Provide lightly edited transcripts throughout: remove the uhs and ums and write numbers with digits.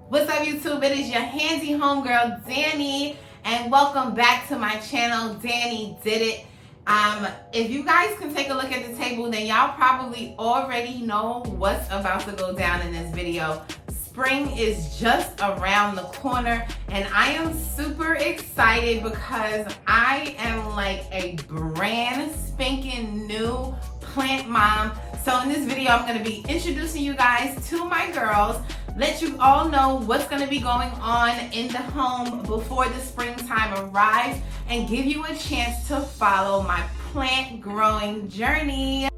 What's up, YouTube? It is your handy homegirl, Danny, and welcome back to my channel, Danny Did It. If you guys can take a look at the table, then y'all probably already know what's about to go down in this video. Spring is just around the corner, and I am super excited because I am like a brand spanking new plant mom. So in this video, I'm going to be introducing you guys to my girls, let you all know what's going to be going on in the home before the springtime arrives, and give you a chance to follow my plant growing journey.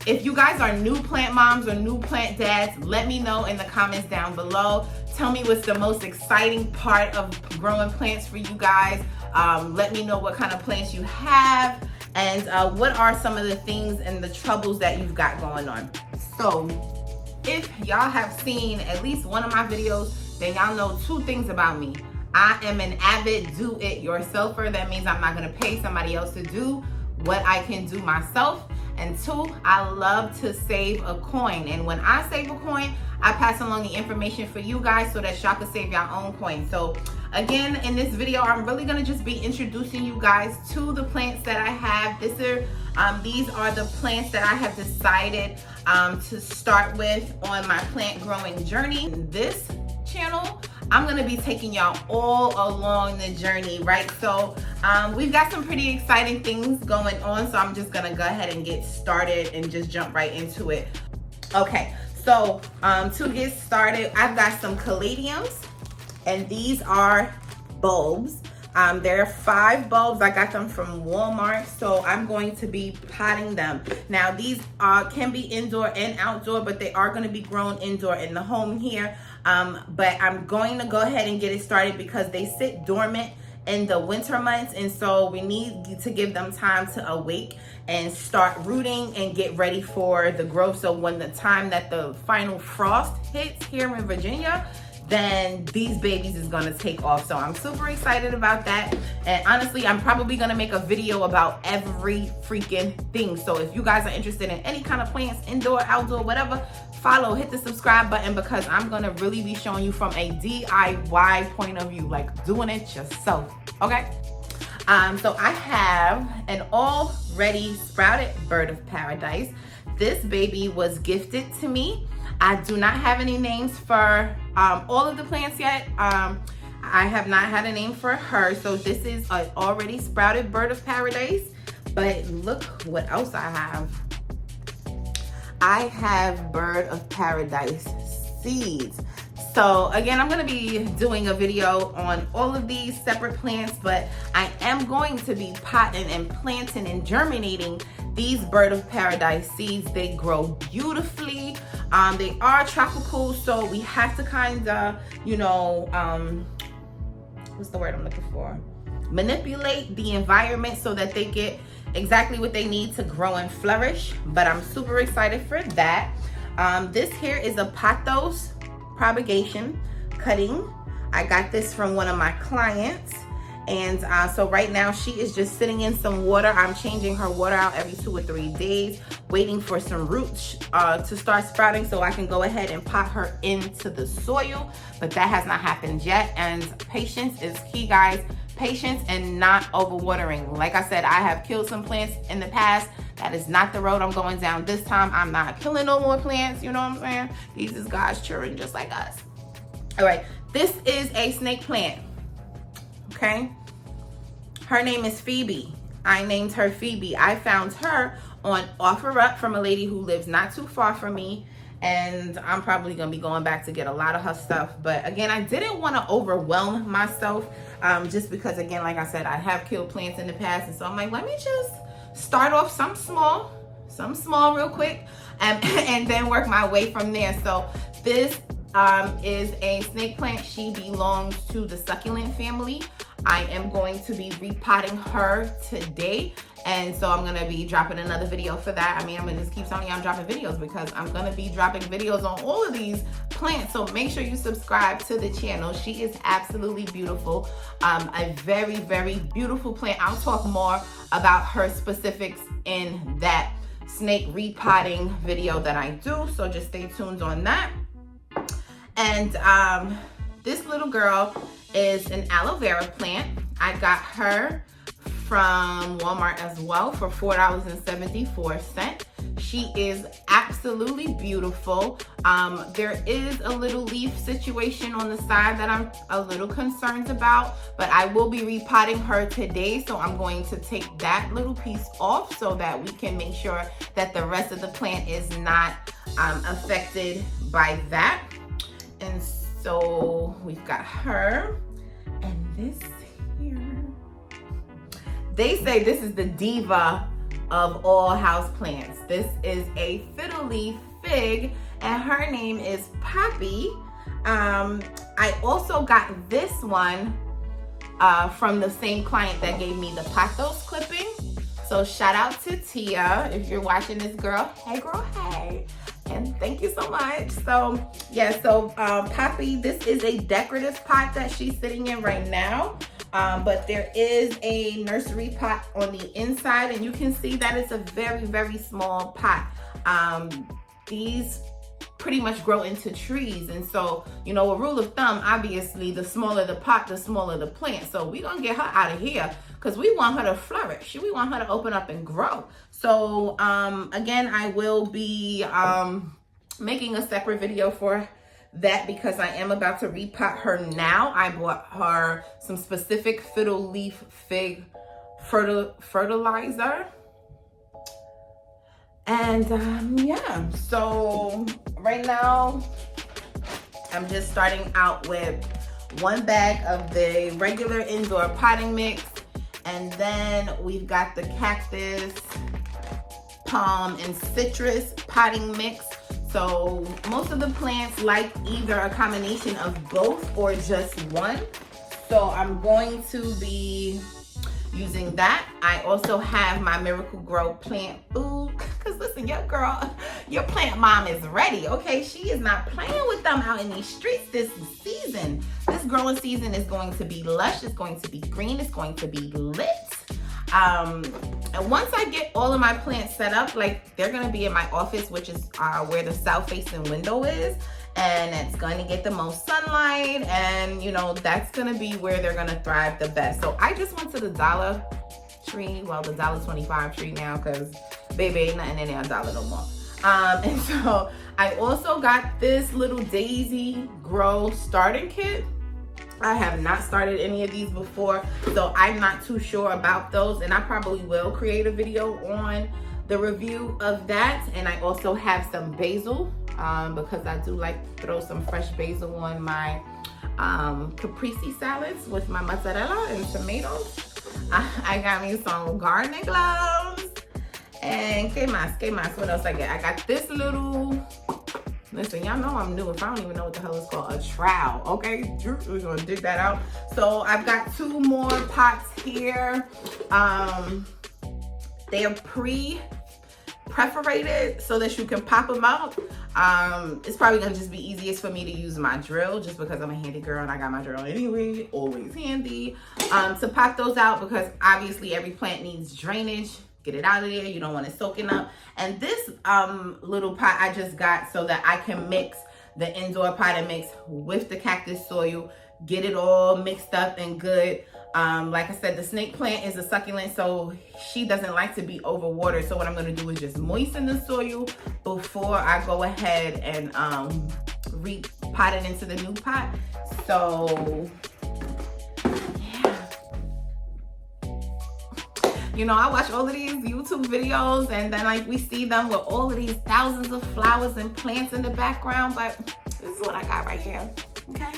If you guys are new plant moms or new plant dads, let me know in the comments down below. Tell me what's the most exciting part of growing plants for you guys. Let me know what kind of plants you have, and what are some of the things and the troubles that you've got going on. So if y'all have seen at least one of my videos, then y'all know two things about me. I am an avid do-it-yourselfer. That means I'm not gonna pay somebody else to do what I can do myself. And two, I love to save a coin. And when I save a coin, I pass along the information for you guys so that y'all can save your own coin. So again, in this video, I'm really gonna just be introducing you guys to the plants that I have. These are the plants that I have decided to start with on my plant growing journey. In this channel, I'm gonna be taking y'all all along the journey, right? So we've got some pretty exciting things going on, so I'm just gonna go ahead and get started and just jump right into it. Okay, so to get started, I've got some caladiums, and these are bulbs. There are 5 bulbs. I got them from Walmart, so I'm going to be potting them. Now these can be indoor and outdoor, but they are going to be grown indoor in the home here. But I'm going to go ahead and get it started because they sit dormant in the winter months, and so we need to give them time to awake and start rooting and get ready for the growth. So when the time that the final frost hits here in Virginia, then these babies is gonna take off. So I'm super excited about that. And honestly, I'm probably gonna make a video about every freaking thing. So if you guys are interested in any kind of plants, indoor, outdoor, whatever, follow, hit the subscribe button, because I'm gonna really be showing you from a DIY point of view, like doing it yourself, okay? So I have an already sprouted bird of paradise. This baby was gifted to me. I do not have any names for all of the plants yet. I have not had a name for her. So this is an already sprouted bird of paradise. But look what else I have. I have bird of paradise seeds. So again, I'm gonna be doing a video on all of these separate plants, but I am going to be potting and planting and germinating these bird of paradise seeds. They grow beautifully. They are tropical, so we have to kind of, what's the word I'm looking for? Manipulate the environment so that they get exactly what they need to grow and flourish. But I'm super excited for that. This here is a pothos propagation cutting. I got this from one of my clients. And so right now she is just sitting in some water. I'm changing her water out every 2 or 3 days, waiting for some roots to start sprouting so I can go ahead and pot her into the soil. But that has not happened yet. And patience is key, guys. Patience and not overwatering. Like I said, I have killed some plants in the past. That is not the road I'm going down this time. I'm not killing no more plants, you know what I'm saying? These is God's children just like us. All right, this is a snake plant, okay? Her name is Phoebe. I named her Phoebe. I found her on OfferUp from a lady who lives not too far from me, and I'm probably gonna be going back to get a lot of her stuff. But again, I didn't want to overwhelm myself, just because, again, like I said, I have killed plants in the past, and so I'm like, let me just start off some small real quick, and then work my way from there. So this is a snake plant. She belongs to the succulent family. I am going to be repotting her today, and so I'm gonna be dropping another video for that. I mean, I'm gonna just keep telling you I'm dropping videos because I'm gonna be dropping videos on all of these plant. So make sure you subscribe to the channel. She is absolutely beautiful. A very, very beautiful plant. I'll talk more about her specifics in that snake repotting video that I do. So just stay tuned on that. And this little girl is an aloe vera plant. I got her from Walmart as well for $4.74. She is absolutely beautiful. There is a little leaf situation on the side that I'm a little concerned about, but I will be repotting her today, so I'm going to take that little piece off so that we can make sure that the rest of the plant is not affected by that. And so we've got her, and this here. They say this is the diva of all house plants. This is a fiddle leaf fig, and her name is Poppy. I also got this one from the same client that gave me the pothos clipping. So shout out to Tia if you're watching this, girl. Hey girl, hey. And thank you so much. So yeah, so Poppy, this is a decorative pot that she's sitting in right now. But there is a nursery pot on the inside, and you can see that it's a very, very small pot. These pretty much grow into trees, and so, you know, a rule of thumb, obviously, the smaller the pot, the smaller the plant. So we're gonna get her out of here because we want her to flourish. We want her to open up and grow. So again, I will be making a separate video for that because I am about to repot her now. I bought her some specific fiddle leaf fig fertilizer. And yeah, so right now I'm just starting out with 1 bag of the regular indoor potting mix, and then we've got the cactus, palm, and citrus potting mix. So most of the plants like either a combination of both or just one. So I'm going to be using that. I also have my Miracle Grow plant food, because listen, your girl, your plant mom is ready, okay? She is not playing with them out in these streets this season. This growing season is going to be lush, it's going to be green, it's going to be lit. And once I get all of my plants set up, like they're gonna be in my office, which is where the south facing window is, and it's going to get the most sunlight, and you know, that's gonna be where they're gonna thrive the best. So I just went to the Dollar Tree, well, the $1.25 tree now, because baby, ain't nothing in there $1 no more. And so I also got this little Daisy Grow starting kit. I have not started any of these before, so I'm not too sure about those, and I probably will create a video on the review of that. And I also have some basil because I do like to throw some fresh basil on my caprese salads with my mozzarella and tomatoes. I got me some gardening gloves, and ¿qué más? What else I get? I got this little, listen, y'all know I'm new if I don't even know what the hell it's called, a trowel, okay? We're gonna dig that out. So I've got 2 more pots here. They are pre-perforated so that you can pop them out. It's probably gonna just be easiest for me to use my drill, just because I'm a handy girl and I got my drill anyway, always handy, to pop those out, because obviously every plant needs drainage. Get it out of there, you don't want it soaking up. And this little pot I just got so that I can mix the indoor potting mix with the cactus soil, get it all mixed up and good. Like I said, the snake plant is a succulent, so she doesn't like to be overwatered. So what I'm gonna do is just moisten the soil before I go ahead and repot it into the new pot. So you know, I watch all of these YouTube videos, and then like we see them with all of these thousands of flowers and plants in the background, but this is what I got right here, okay?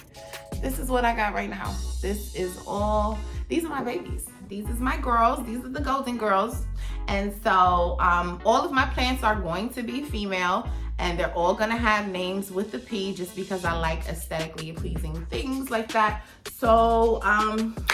This is what I got right now. This is all, these are my babies. These is my girls, these are the golden girls. And so all of my plants are going to be female, and they're all gonna have names with the P just because I like aesthetically pleasing things like that. So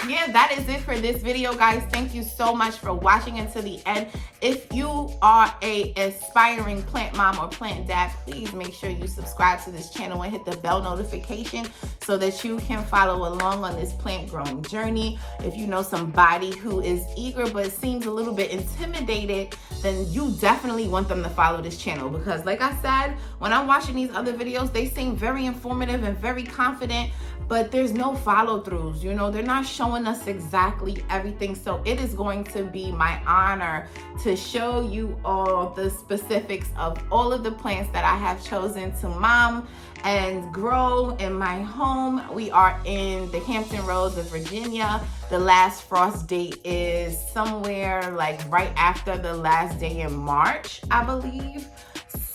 yeah, that is it for this video, guys. Thank you so much for watching until the end. If you are a aspiring plant mom or plant dad, please make sure you subscribe to this channel and hit the bell notification so that you can follow along on this plant growing journey. If you know somebody who is eager but seems a little bit intimidated, then you definitely want them to follow this channel, because like I said, when I'm watching these other videos, they seem very informative and very confident, but there's no follow-throughs. You know, they're not showing us exactly everything. So it is going to be my honor to show you all the specifics of all of the plants that I have chosen to mom and grow in my home. We are in the Hampton Roads of Virginia. The last frost date is somewhere like right after the last day in March, I believe.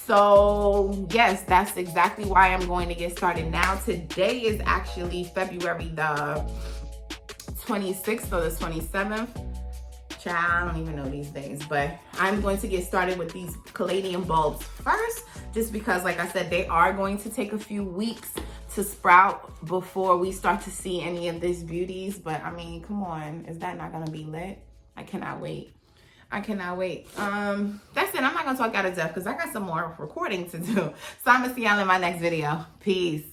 So yes, that's exactly why I'm going to get started now. Today is actually February the 26th or the 27th. Child, I don't even know these days, but I'm going to get started with these Caladium bulbs first, just because, like I said, they are going to take a few weeks to sprout before we start to see any of these beauties. But I mean, come on, is that not gonna be lit? I cannot wait. I cannot wait. That's it. I'm not gonna talk out of depth because I got some more recording to do. So I'm gonna see y'all in my next video. Peace.